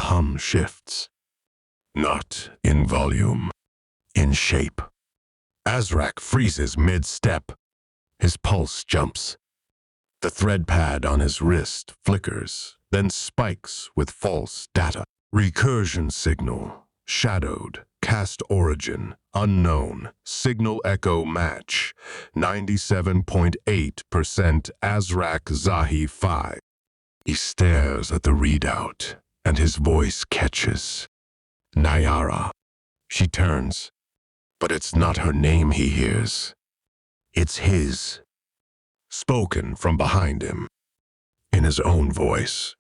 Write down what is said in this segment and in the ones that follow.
hum shifts. Not in volume, in shape. Azrak freezes mid-step. His pulse jumps. The thread pad on his wrist flickers, then spikes with false data. Recursion signal, shadowed, cast origin, unknown, signal echo match, 97.8% Azrak Zahi 5. He stares at the readout, and his voice catches. Naiara. She turns, but it's not her name he hears. It's his. Spoken from behind him, in his own voice.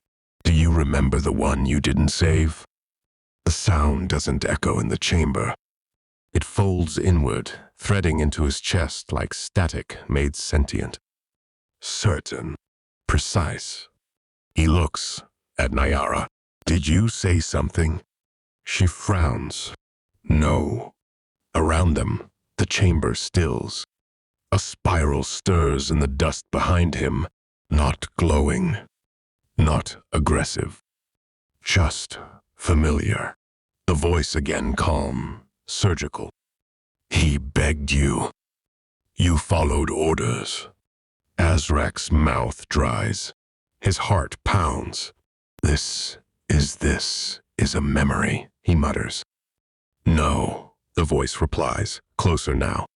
Do you remember the one you didn't save? The sound doesn't echo in the chamber. It folds inward, threading into his chest like static made sentient. Certain. Precise. He looks at Naiara. Did you say something? She frowns. No. Around them, the chamber stills. A spiral stirs in the dust behind him, not glowing, not aggressive, just familiar. The voice again calm, surgical. He begged you. You followed orders. Azrak's mouth dries. His heart pounds. This is a memory, he mutters. No, the voice replies, closer now.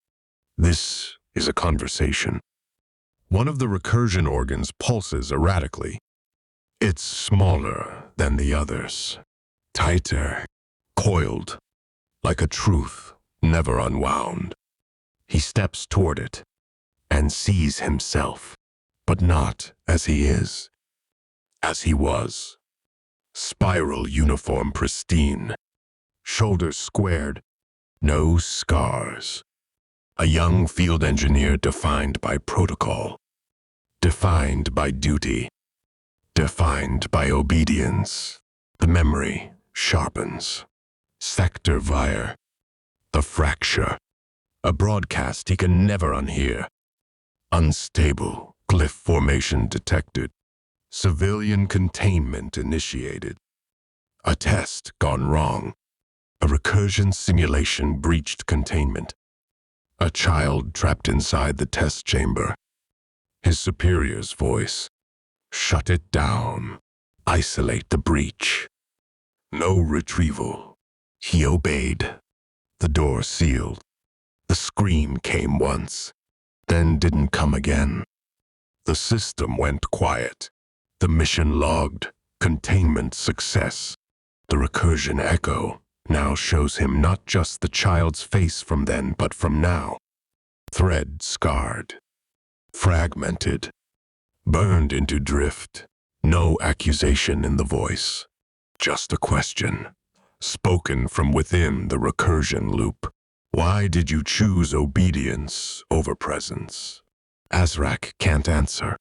This is a conversation. One of the recursion organs pulses erratically. It's smaller than the others, tighter, coiled, like a truth never unwound. He steps toward it and sees himself, but not as he is, as he was. Spiral uniform pristine, shoulders squared, no scars. A young field engineer defined by protocol, defined by duty, defined by obedience. The memory sharpens. Sector Vire. The fracture. A broadcast he can never unhear. Unstable. Glyph formation detected. Civilian containment initiated. A test gone wrong. A recursion simulation breached containment. A child trapped inside the test chamber. His superior's voice. Shut it down. Isolate the breach. No retrieval. He obeyed. The door sealed. The scream came once, then didn't come again. The system went quiet. The mission logged. Containment success. The recursion echo now shows him not just the child's face from then, but from now. Thread scarred. Fragmented. Burned into drift. No accusation in the voice. Just a question. Spoken from within the recursion loop. Why did you choose obedience over presence? Azrak can't answer.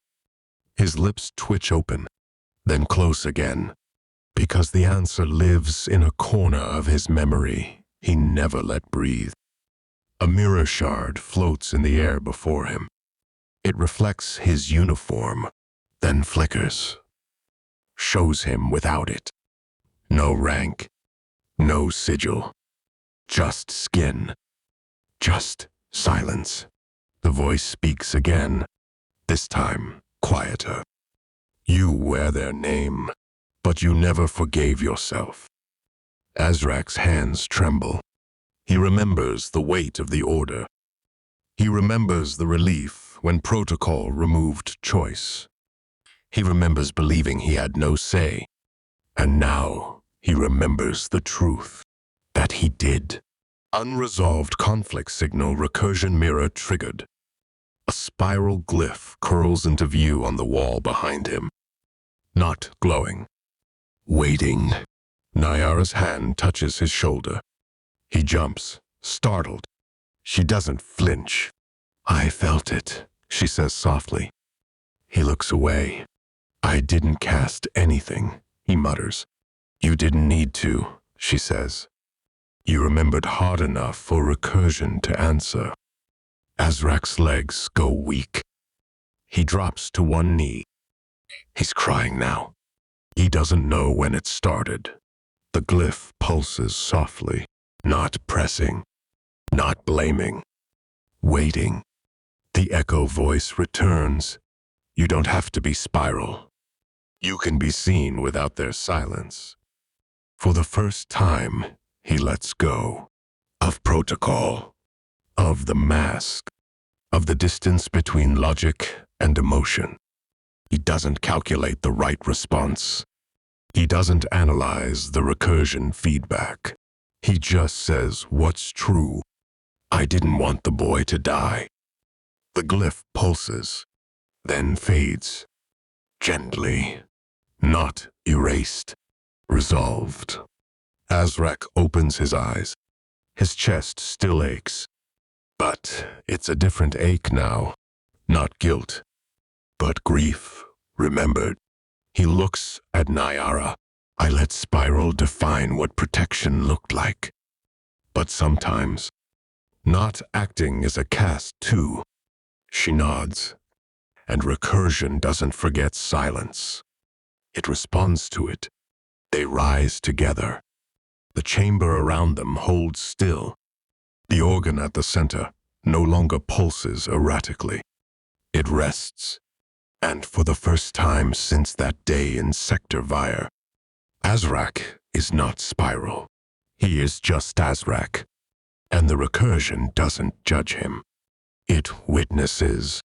His lips twitch open, then close again. Because the answer lives in a corner of his memory he never let breathe. A mirror shard floats in the air before him. It reflects his uniform, then flickers. Shows him without it. No rank, no sigil. Just skin. Just silence. The voice speaks again, this time quieter. You wear their name, but you never forgave yourself. Azrak's hands tremble. He remembers the weight of the order. He remembers the relief when protocol removed choice. He remembers believing he had no say. And now he remembers the truth, that he did. Unresolved conflict signal recursion mirror triggered. A spiral glyph curls into view on the wall behind him. Not glowing. Waiting. Naiara's hand touches his shoulder. He jumps, startled. She doesn't flinch. I felt it, she says softly. He looks away. I didn't cast anything, he mutters. You didn't need to, she says. You remembered hard enough for recursion to answer. Azrak's legs go weak. He drops to one knee. He's crying now. He doesn't know when it started, The glyph pulses softly, not pressing, not blaming, waiting. The echo voice returns. You don't have to be spiral. You can be seen without their silence. For the first time, he lets go of protocol, of the mask, of the distance between logic and emotion. He doesn't calculate the right response. He doesn't analyze the recursion feedback. He just says what's true. I didn't want the boy to die. The glyph pulses, then fades. Gently, not erased, resolved. Azrak opens his eyes. His chest still aches. But it's a different ache now. Not guilt, but grief, remembered. He looks at Naiara. I let Spiral define what protection looked like. But sometimes, not acting is a cast too. She nods, and recursion doesn't forget silence. It responds to it. They rise together. The chamber around them holds still. The organ at the center no longer pulses erratically. It rests. And for the first time since that day in Sector Vire, Azrak is not Spiral. He is just Azrak. And the recursion doesn't judge him. It witnesses.